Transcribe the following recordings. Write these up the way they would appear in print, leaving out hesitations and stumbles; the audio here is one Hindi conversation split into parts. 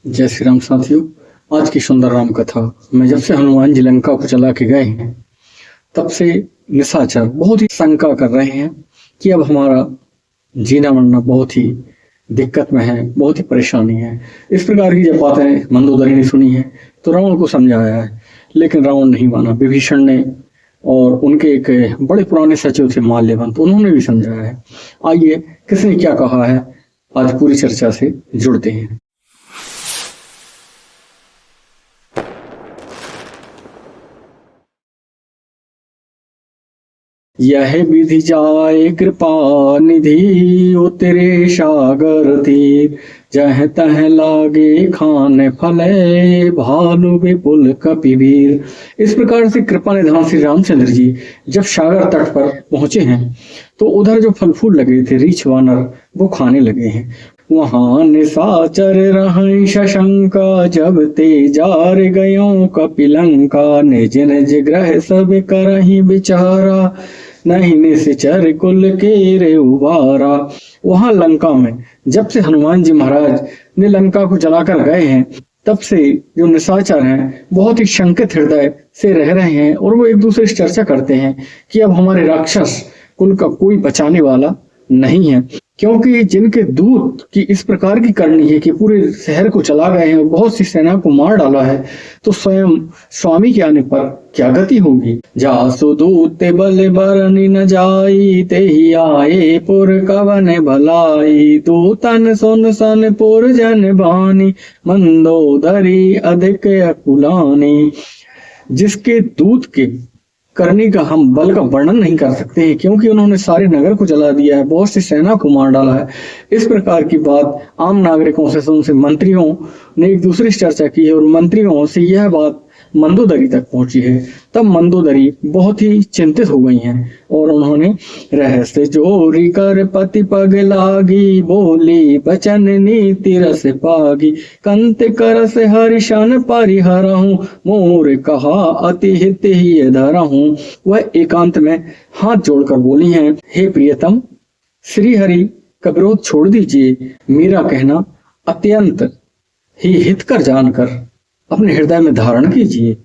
जय श्री राम साथियों। आज की सुंदर राम कथा में जब से हनुमान जी लंका को चला के गए हैं तब से निशाचर बहुत ही शंका कर रहे हैं कि अब हमारा जीना मरना बहुत ही दिक्कत में है, बहुत ही परेशानी है। इस प्रकार की जब बातें मंदोदरी ने सुनी है तो रावण को समझाया है, लेकिन रावण नहीं माना। विभीषण ने और उनके एक बड़े पुराने सचिव थे माल्यवंत, उन्होंने भी समझाया है। आइए किसने क्या कहा है आज पूरी चर्चा से जुड़ते हैं। यह विधि जाय कृपा निधि उतरे सागर तीर, जह तह लागे खान फले भालु विपुल कपिवीर। इस प्रकार से कृपा निधान श्री रामचंद्र जी जब सागर तट पर पहुंचे हैं तो उधर जो फल फूल लगे थे रीछ वानर वो खाने लगे हैं। वहां निशाचर रहै शशंका, जब ते जार गयो कपिलंका। निज निज ग्रह सब करहि विचारा, नहीं निश्चर कुल के रे उबारा। वहां लंका में जब से हनुमान जी महाराज ने लंका को जलाकर गए हैं तब से जो निशाचर हैं बहुत ही शंकित हृदय से रह रहे हैं और वो एक दूसरे से चर्चा करते हैं कि अब हमारे राक्षस कुल का कोई बचाने वाला नहीं है, क्योंकि जिनके दूत की इस प्रकार की करनी है कि पूरे शहर को चला गए हैं और बहुत सी सेना को मार डाला है, तो स्वयं स्वामी के आने पर क्या गति होगी। जासु दूत बल बरनी न जाई, ते ही आए पुर कवन भलाई। दूतन सुन सन पुर जन बानी, मंदोदरी अधिक अकुलानी। जिसके दूत के करने का हम बल का वर्णन नहीं कर सकते हैं, क्योंकि उन्होंने सारे नगर को जला दिया है, बहुत सी सेना को मार डाला है। इस प्रकार की बात आम नागरिकों से उनसे मंत्रियों ने एक दूसरे से चर्चा की है और मंत्रियों से यह बात मंदोदरी तक पहुंची है। तब मंदोदरी बहुत ही चिंतित हो गई हैं और उन्होंने रहस्य जोरी कर पति पग लागी, बोली बचन नीति रस पागी। कंत कर से हरिशन परिहरहूं, मोर कहा अति हित ही धरहूं। वह एकांत में हाथ जोड़कर बोली हैं, हे प्रियतम, श्री हरि का विरोध छोड़ दीजिए, मेरा कहना अत्यंत ही हितकर जानकर अपने हृदय में धारण कीजिए।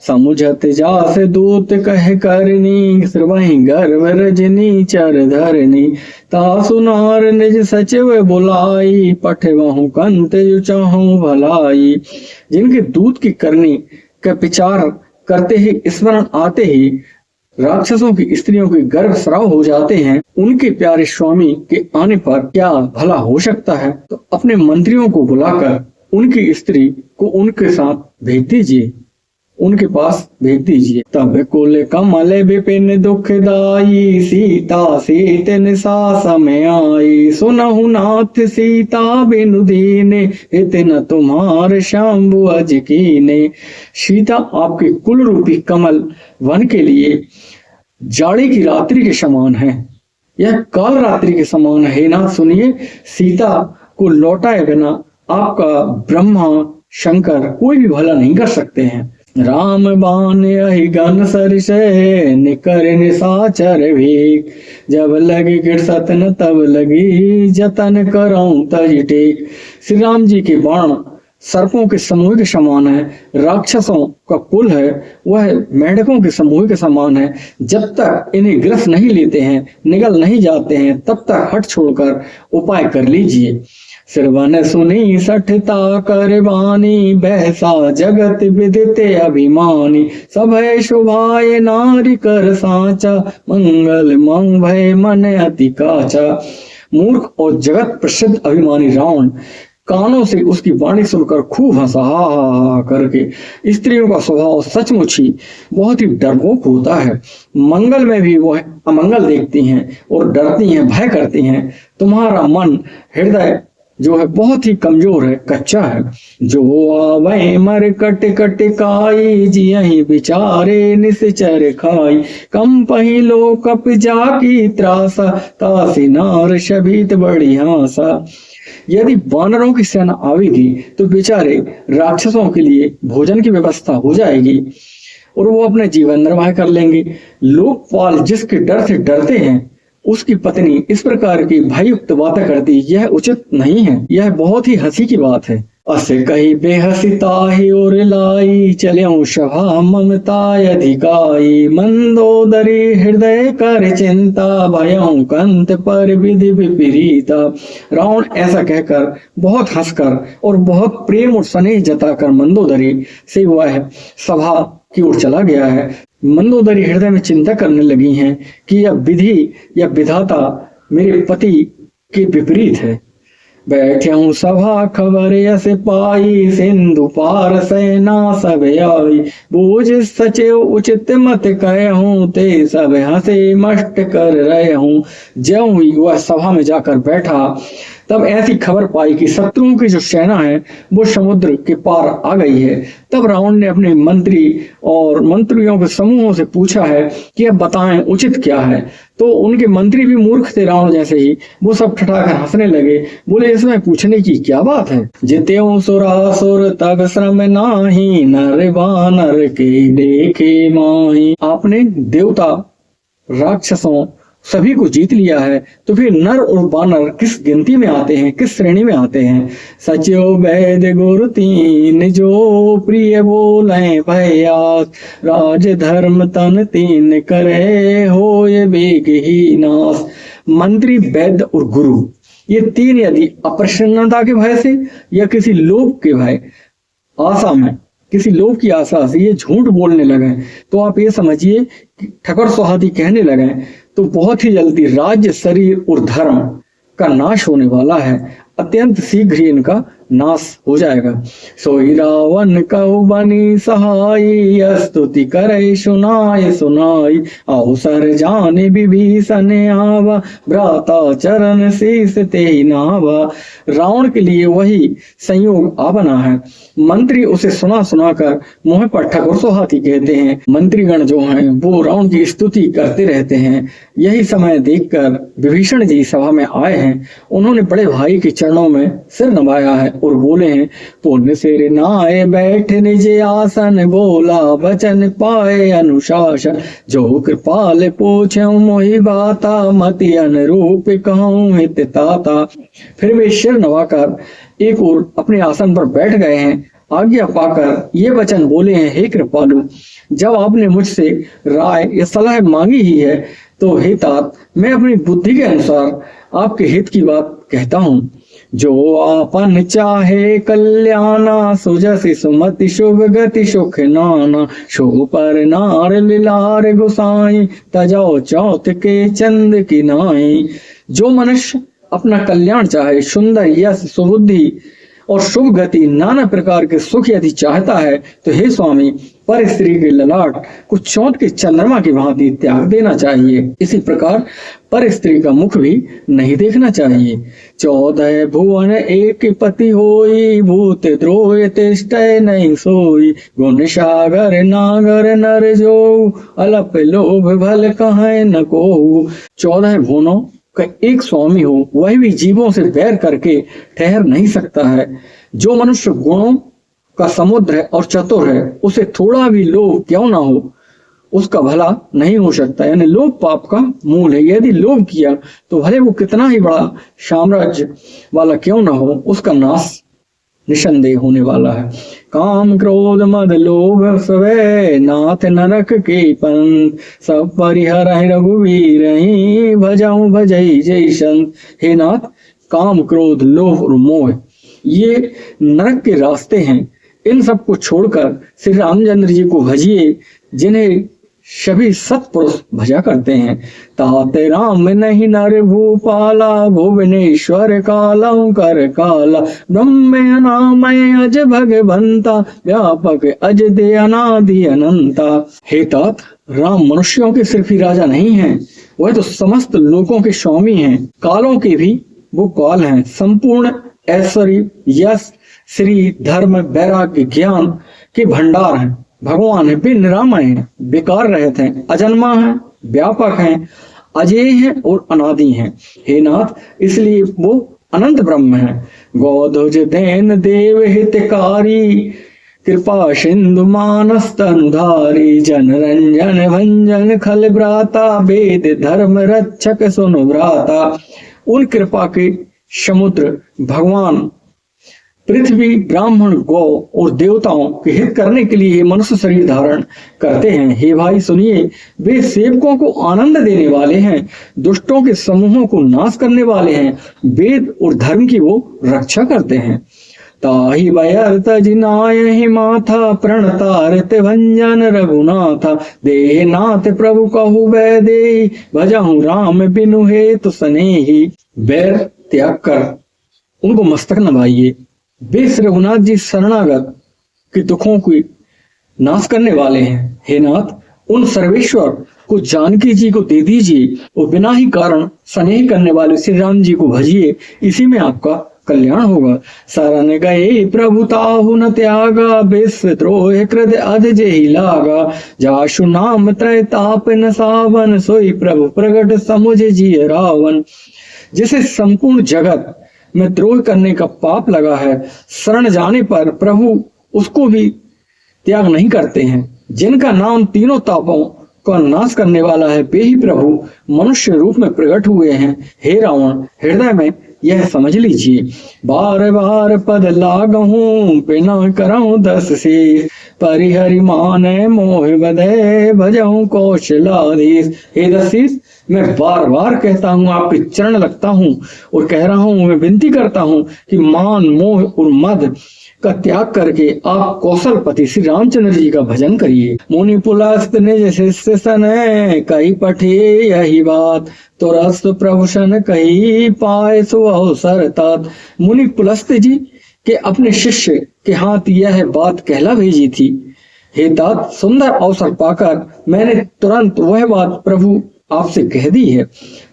समुझत जास दूत कह करनी, वही गर्भ रजनी चर धरनी। तासु नार निज सचिव बुलाई, पठवहु कंत जो चाहूं भलाई। जिनके दूत की करनी का विचार करते ही स्मरण आते ही राक्षसों की स्त्रियों के गर्भ स्राव हो जाते हैं, उनके प्यारे स्वामी के आने पर क्या भला हो सकता है। तो अपने मंत्रियों को बुलाकर उनकी स्त्री को उनके साथ भेज दीजिए, उनके पास भेज दीजिए। तब कुल कमल विपिन दुखदाई, सीता सीत निशा समय आई। सुनहु नाथ सीता बिनु दीने, इतना तुम्हार शंभु अज कीने। सीता आपके कुल रूपी कमल वन के लिए जाड़े की रात्रि के समान है, यह काल रात्रि के समान है। ना सुनिए, सीता को लौटाए बिना आपका ब्रह्मा शंकर कोई भी भला नहीं कर सकते हैं। राम बान अहि गन सरिसे, निकर निशाचर भीख। जब लगी गिरसत न तब लगी, जतन करऊं तज टेक। श्री राम जी के बाण सर्पों के समूह के समान है, राक्षसों का कुल है वह मेढकों के समूह के समान है। जब तक इन्हें ग्रस नहीं लेते हैं, निगल नहीं जाते हैं, तब तक हट छोड़कर उपाय कर लीजिए। श्रवण सुनी सठता कर बानी, बहसा जगत विदिते अभिमानी। सभय शोभाए नारी कर सांचा, मंगल मंग भय मन अति काचा। मूर्ख और जगत प्रसिद्ध अभिमानी रावण कानों से उसकी वाणी सुनकर खूब हंसा, हा हा हा करके। स्त्रियों का स्वभाव सचमुच ही बहुत ही डरपोक होता है। मंगल में भी वह अमंगल देखती हैं और डरती हैं, भय करती हैं। तुम्हारा मन हृदय जो है बहुत ही कमजोर है, कच्चा है। जो आवे मर कट कट काई, जियहि विचारे निश्चर खाई। कम पहिलो कप जाकी त्रासा, तासी नार शबीत बड़ी हासा। यदि वानरों की सेना आवेगी तो बेचारे राक्षसों के लिए भोजन की व्यवस्था हो जाएगी और वो अपने जीवन निर्वाह कर लेंगे। लोकपाल जिसके डर से डरते हैं उसकी पत्नी इस प्रकार की भययुक्त बातें करती, यह उचित नहीं है, यह बहुत ही हंसी की बात है। असे कही बेहसिता ही और लाई, चल्यों सभा ममता अधिकाई, मंदोदरी हृदय कर चिंता, भयों कंत पर विधि विपरीता। रावण ऐसा कहकर, बहुत हंसकर और बहुत प्रेम और स्नेह जताकर मंदोदरी से वह सभा की ओर चला गया है। मंदोदरी हृदय में चिंता करने लगी हैं कि यह विधि या विधाता मेरे पति के विपरीत है। बैठ्यूं सभा खबर यस पाई, सिंधु पार सेना सब आई, बूझ सचिव उचित मत कहूं, ते सब हंसे मष्ट कर रहे हूं। ज्यों ही वह सभा में जाकर बैठा, तब ऐसी खबर पाई कि शत्रुओं की जो सेना है वो समुद्र के पार आ गई है। तब रावण ने अपने मंत्री और मंत्रियों के समूहों से पूछा है कि अब बताएं उचित क्या है। तो उनके मंत्री भी मूर्ख थे रावण जैसे ही, वो सब ठठाकर हंसने लगे, बोले इसमें पूछने की क्या बात है। जित्यों सुरासुर तब श्रम नाही, नर बानर के देखे माही। आपने देवता राक्षसों सभी को जीत लिया है, तो फिर नर और बानर किस गिनती में आते हैं, किस श्रेणी में आते हैं। सचो वैद गुरु तीन, जो प्रिय बोले भयास, राज धर्म तन तीन करे, होय बेग ही नाश। मंत्री, वैद्य और गुरु, ये तीन यदि अप्रसन्नता के भय से या किसी लोभ के भय आशा में, किसी लोभ की आशा से ये झूठ बोलने लगे, तो आप ये समझिए कि ठकर सुहादी कहने लगे, तो बहुत ही जल्दी राज्य, शरीर और धर्म का नाश होने वाला है। अत्यंत शीघ्र ही इनका नाश हो जाएगा। सोई रावण कहु बनी सहाई, स्तुति करे सुनाय सुनाई, अवसर जाने विभीषण आवा, भ्राता चरण शीस ते नावा। रावण के लिए वही संयोग आ बना है। मंत्री उसे सुना सुनाकर मुंह पर ठकुर सुहाती कहते हैं। मंत्रीगण जो हैं वो रावण की स्तुति करते रहते हैं। यही समय देखकर विभीषण जी सभा में आए हैं। उन्होंने बड़े भाई के चरणों में सिर नवाया है और बोले हैं, पुण्य सिर नाए बैठ निज आसन, बोला वचन पाए अनुशासन, जो कृपाल पूछऊं मोहि बाता, मति अनुरूप कहूं हित ताता। फिर वे सिर नवाकर एक ओर अपने आसन पर बैठ गए हैं। आज्ञा पाकर ये वचन बोले हैं, हे कृपालु, जब आपने मुझसे राय या सलाह मांगी ही है, तो हे तात, मैं अपनी बुद्धि के अनुसार आपके हित की बात कहता हूँ। जो आपन चाहे कल्याणा, सुजसि सुमति शुभ गति सुख नाना, शो पर नार लिलार गोसाई, तजो चौथ के चंद की नाई। जो मनुष्य अपना कल्याण चाहे, सुंदर यश, सुबुद्धि और शुभ गति, नाना प्रकार के सुख यदि चाहता है, तो हे स्वामी, पर स्त्री के ललाट को चौथ के चंद्रमा की भांति त्याग देना चाहिए। इसी प्रकार पर स्त्री का मुख भी नहीं देखना चाहिए। 14 भुवन एक पति होई, भूत द्रोह तिष्ठै नहीं सोई, गुण सागर नागर नर जो, अलप लोभ भल कहे न को। 14 भुवनों का एक स्वामी हो, वह भी जीवों से बैर करके ठहर नहीं सकता है। जो मनुष्य गुणों का समुद्र है और चतुर है, उसे थोड़ा भी लोभ क्यों ना हो, उसका भला नहीं हो सकता। यानी लोभ पाप का मूल है। यदि लोभ किया तो भले वो कितना ही बड़ा साम्राज्य वाला क्यों ना हो, उसका नाश निसंदेह होने वाला है। काम क्रोध मद लोभ सवे, नाथ नरक के पंथ, सब परिहर रघुवीर, भजाऊं भजई जय संत। हे नाथ, काम क्रोध लोभ और मोह ये नरक के रास्ते हैं। इन सब को छोड़कर श्री रामचंद्र जी को भजिए, जिन्हें सभी सत्पुरुष भजा करते हैं। ताते राम नहीं नर भूपाला, भुवनेश्वर काला कर काला, ब्रह्म अनामय अज भगवंता, व्यापक अज दे अनादि अनंता। हे तात, राम मनुष्यों के सिर्फ ही राजा नहीं हैं, वह तो समस्त लोकों के स्वामी हैं। कालों के भी वो काल हैं। संपूर्ण ऐश्वर्य, यश, श्री, धर्म, वैराग्य, ज्ञान के भंडार हैं। भगवान है, वे निरामय हैं, बेकार रहित हैं, अजन्मा हैं, व्यापक हैं, अजेय हैं और अनादि हैं। हे नाथ, इसलिए वो अनंत ब्रह्म है। गौध्वज देन देव हितकारी, कृपा सिंधु मानस तनुधारी, जन रंजन भंजन खल भ्राता, वेद धर्म रक्षक सुन भ्राता। उन कृपा के समुद्र भगवान पृथ्वी, ब्राह्मण, गौ और देवताओं के हित करने के लिए मनुष्य शरीर धारण करते हैं। हे भाई सुनिए, वे सेवकों को आनंद देने वाले हैं, दुष्टों के समूहों को नाश करने वाले हैं, वेद और धर्म की वो रक्षा करते हैं। ताहि व्यर्थ जिनायहि माथा, प्रणतारत भंजन रघुनाथ, देह नाथ प्रभु कहु वैदेही, भजहु राम बिनु हेतु सनेही। बैर त्याग कर उनको मस्तक नवाइए। वे श्री रघुनाथ जी शरणागत के दुखों की नाश करने वाले हैं। हे नाथ, उन सर्वेश्वर को जानकी जी को दे दीजिए और बिना ही कारण स्नेह करने वाले श्री राम जी को भजिए, इसी में आपका कल्याण होगा। शरण गए प्रभु ताहु न त्यागा, विश्व द्रोह कृत अध जेहि लागा, जाशु नाम त्रय ताप न सावन, सोई प्रभु प्रगट समुझ जिय रावण। जिसे संपूर्ण जगत में द्रोह करने का पाप लगा है, शरण जाने पर प्रभु उसको भी त्याग नहीं करते हैं। जिनका नाम तीनों तापों का नाश करने वाला है, वे ही प्रभु मनुष्य रूप में प्रकट हुए हैं। हे रावण, हृदय में यह समझ लीजिए। बार बार पद लागहूं, बिना करऊं दस से, परिहरि माने मोह बधे, भजहूं कौशलाधीश। हे दशीष, मैं बार बार कहता हूँ, आपके चरण लगता हूँ और कह रहा हूँ, मैं विनती करता हूँ कि मान, मोह और मद का त्याग करके आप कौशलपति श्री रामचंद्र जी का भजन करिए। मुनि पुलस्त निज शिष्य सन, कही पठे यही बात, तो रस प्रभु सन कही पाए सो अवसर तात। मुनि पुलस्त जी के अपने शिष्य के हाथ यह बात कहला भेजी थी। हे तात, सुंदर अवसर पाकर मैंने तुरंत वह बात प्रभु आपसे कह दी है।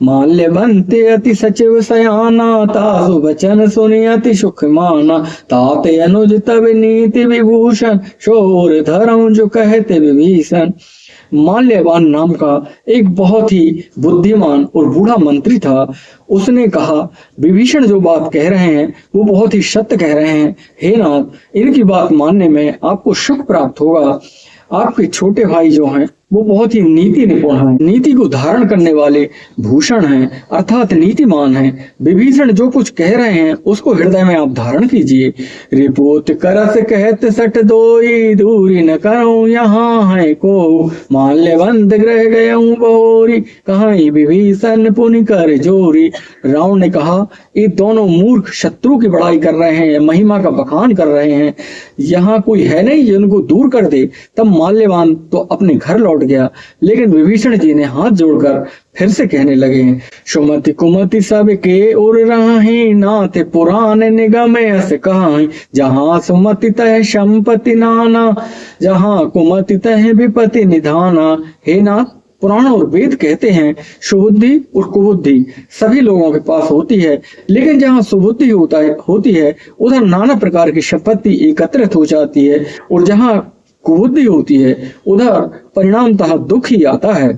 माल्य बनते अति सचिव सयाना, तासु वचन सुनि अति सुख माना, ताते अनुज तब नीति विभूषण, शोर धरऊं जो कहते विभीषण। माल्यवान नाम का एक बहुत ही बुद्धिमान और बूढ़ा मंत्री था। उसने कहा, विभीषण जो बात कह रहे हैं वो बहुत ही सत्य कह रहे हैं। हे नाथ, इनकी बात मानने में आपको सुख प्राप्त होगा। आपके छोटे भाई जो हैं वो बहुत ही नीति निपुण हैं, नीति को धारण करने वाले भूषण हैं, अर्थात नीतिमान हैं। विभीषण जो कुछ कह रहे हैं उसको हृदय में आप धारण कीजिए। रिपोत करस कहत सट दोई, दूरी न करूं यहाँ है को, माल्यवंत ग्रह गयऊं बोरी, कहाँ विभीषण पुनि कर जोरी। रावण ने कहा, ये दोनों मूर्ख शत्रु की बड़ाई कर रहे हैं, महिमा का बखान कर रहे हैं, यहाँ कोई है नहीं जिनको दूर कर दे। तब माल्यवान तो अपने घर लौट गया, लेकिन विभीषण जी ने हाथ जोड़कर फिर से कहने लगे, सुमति कुमति सब के उर रही, नाथ पुराण निगम अस कहाई, जहाँ सुमति तह संपत्ति नाना, जहाँ कुमति तह विपत्ति निधाना। हे नाथ, पुराण और वेद कहते हैं सुबुद्धि और कुबुद्धि सभी लोगों के पास होती है, लेकिन जहाँ सुबुद्धि होती है उधर नाना प्रकार की संपत्ति एकत्रित हो जाती है, और जहाँ कुबुद्धि होती है उधर परिणामतः दुख ही आता है।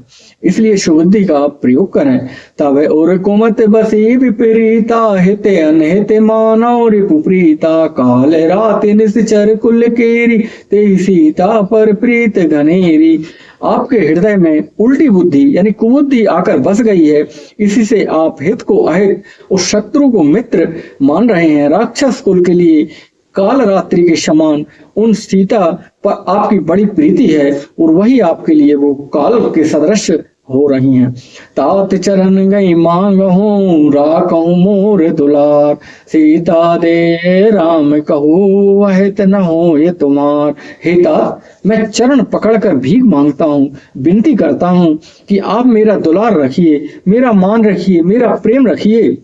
इसलिए सुबुद्धि का प्रयोग करें। तब और कुमत बसी विपरीता, हिते अनहिते मानव रिपुप्रीता, काल रात निश्चर कुल केरी, ते सीता पर प्रीत घनेरी। आपके हृदय में उल्टी बुद्धि यानी कुबुद्धि आकर बस गई है, इसी से आप हित को अहित और शत्रु को मित्र मान रहे हैं। राक्षस कुल के लिए काल रात्रि के समान उन सीता पर आपकी बड़ी प्रीति है, और वही आपके लिए वो काल के सदृश हो रही हैं। तात चरण गई मांग हूँ, राखूं मोर दुलार, सीता दे राम कहूँ वहित न हो ये तुम्हार। हे तात, मैं चरण पकड़कर भीख मांगता हूँ, विनती करता हूँ कि आप मेरा दुलार रखिए, मेरा मान रखिए, मेरा प्रेम रखिए।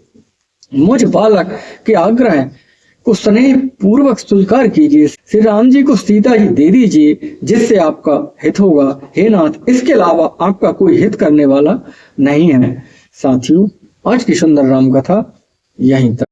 मुझ बालक के आग्रह को स्नेह पूर्वक स्वीकार कीजिए। श्री राम जी को सीता जी दे दीजिए, जिससे आपका हित होगा। हे नाथ, इसके अलावा आपका कोई हित करने वाला नहीं है। साथियों, आज की सुंदर राम कथा यहीं तक।